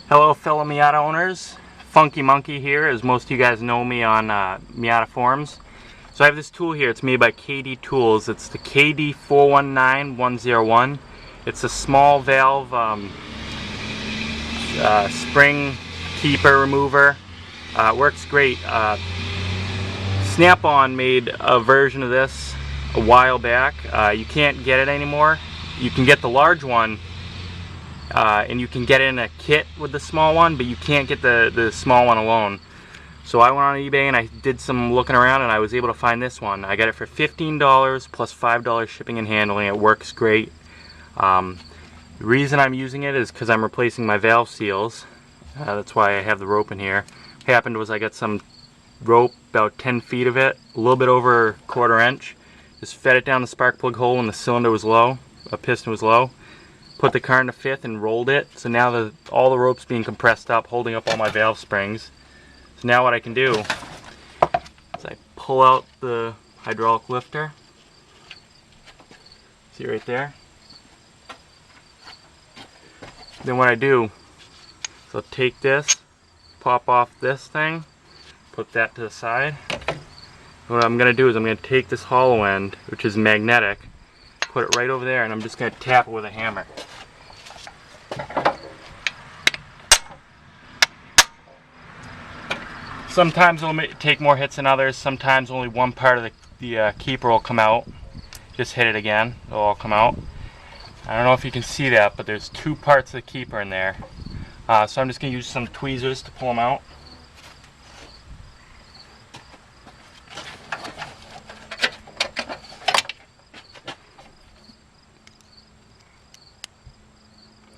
Hello fellow Miata owners, Funky Monkey here, as most of you guys know me on Miata forums. So I have this tool here, it's made by KD Tools. It's the KD419101. It's a small valve spring keeper remover. It works great. Snap-on made a version of this a while back. You can't get it anymore. You can get the large one, and you can get it in a kit with the small one, but you can't get the small one alone. So I went on eBay and I did some looking around and I was able to find this one. I got it for $15 plus $5 shipping and handling. It works great. The reason I'm using it is because I'm replacing my valve seals. That's why I have the rope in here. What happened was I got some rope, about 10 feet of it, a little bit over a 1/4 inch. Just fed it down the spark plug hole when the cylinder was low, a piston was low. Put the car in the fifth and rolled it. So now all the rope's being compressed up, holding up all my valve springs. So now what I can do is I pull out the hydraulic lifter. See right there? Then what I do is I'll take this, pop off this thing, put that to the side. What I'm going to do is I'm going to take this hollow end, which is magnetic, put it right over there, and I'm just going to tap it with a hammer. Sometimes it'll take more hits than others. Sometimes only one part of the keeper will come out. Just hit it again, it'll all come out. I don't know if you can see that, but there's two parts of the keeper in there. So I'm just going to use some tweezers to pull them out.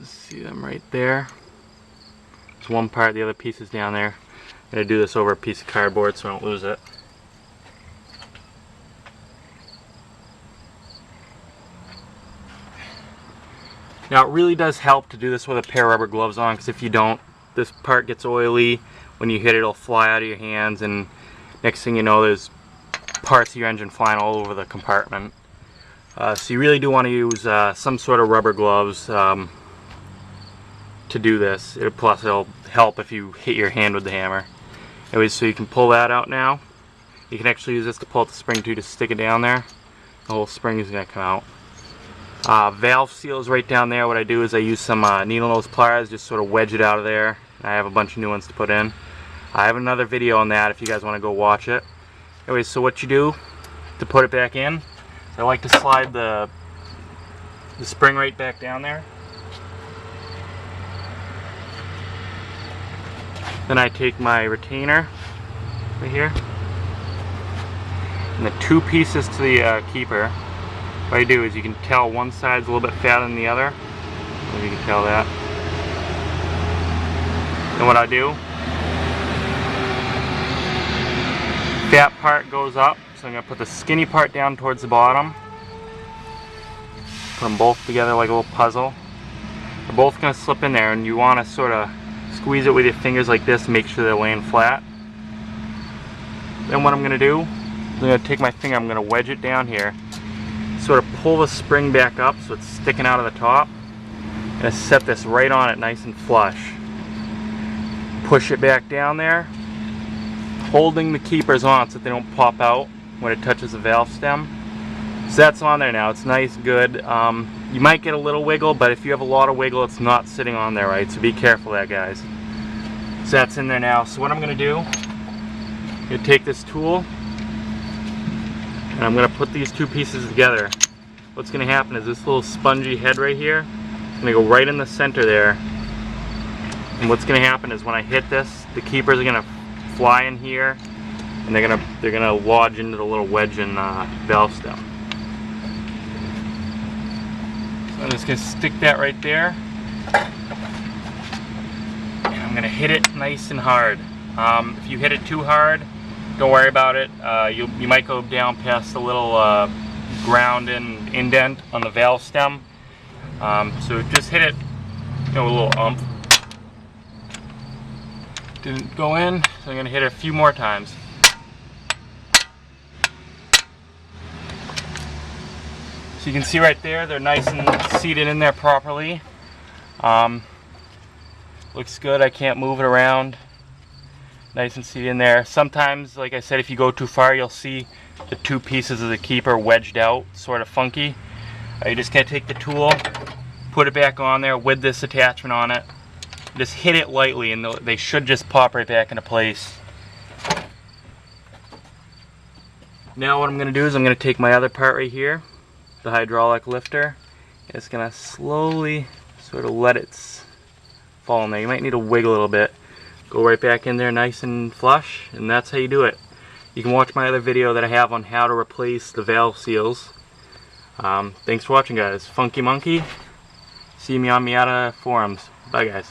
See them right there. There's one part, the other piece is down there. I'm going to do this over a piece of cardboard so I don't lose it. Now it really does help to do this with a pair of rubber gloves on, because if you don't, this part gets oily. When you hit it, it'll fly out of your hands, and next thing you know, there's parts of your engine flying all over the compartment. So you really do want to use some sort of rubber gloves to do this. Plus it'll help if you hit your hand with the hammer. Anyways, so you can pull that out now. You can actually use this to pull out the spring too, just stick it down there. The whole spring is going to come out. Valve seals right down there. What I do is I use some needle nose pliers, just sort of wedge it out of there. I have a bunch of new ones to put in. I have another video on that if you guys want to go watch it. Anyways, so what you do to put it back in, I like to slide the spring right back down there. Then I take my retainer right here, and the two pieces to the keeper. What I do is you can tell one side's a little bit fatter than the other. Maybe you can tell that. And what I do, that part goes up, so I'm going to put the skinny part down towards the bottom. Put them both together like a little puzzle. They're both going to slip in there, and you want to sort of squeeze it with your fingers like this to make sure they're laying flat. Then what I'm going to do, I'm going to take my finger, I'm going to wedge it down here, sort of pull the spring back up so it's sticking out of the top, and I set this right on it nice and flush. Push it back down there, holding the keepers on so that they don't pop out when it touches the valve stem. So that's on there now. It's nice, good. You might get a little wiggle, but if you have a lot of wiggle, it's not sitting on there right, so be careful of that, guys. So that's in there now. So what I'm going to do, I'm going to take this tool and I'm going to put these two pieces together. What's going to happen is this little spongy head right here is going to go right in the center there. And what's going to happen is when I hit this, the keepers are going to fly in here, and they're going to lodge into the little wedge in valve stem. So I'm just going to stick that right there, and I'm going to hit it nice and hard. If you hit it too hard, don't worry about it. You might go down past the little ground and indent on the valve stem. So just hit it, a little umph. Didn't go in, so I'm going to hit it a few more times. So you can see right there, they're nice and seated in there properly. Looks good. I can't move it around. Nice and seated in there. Sometimes, like I said, if you go too far, you'll see the two pieces of the keeper wedged out, sort of funky. You just gotta take the tool, put it back on there with this attachment on it. Just hit it lightly and they should just pop right back into place. Now what I'm gonna do is I'm gonna take my other part right here, the hydraulic lifter. It's gonna slowly sort of let it fall in there. You might need to wiggle a little bit. Go right back in there nice and flush, and that's how you do it. You can watch my other video that I have on how to replace the valve seals. Thanks for watching, guys. Funky Monkey. See me on Miata forums. Bye, guys.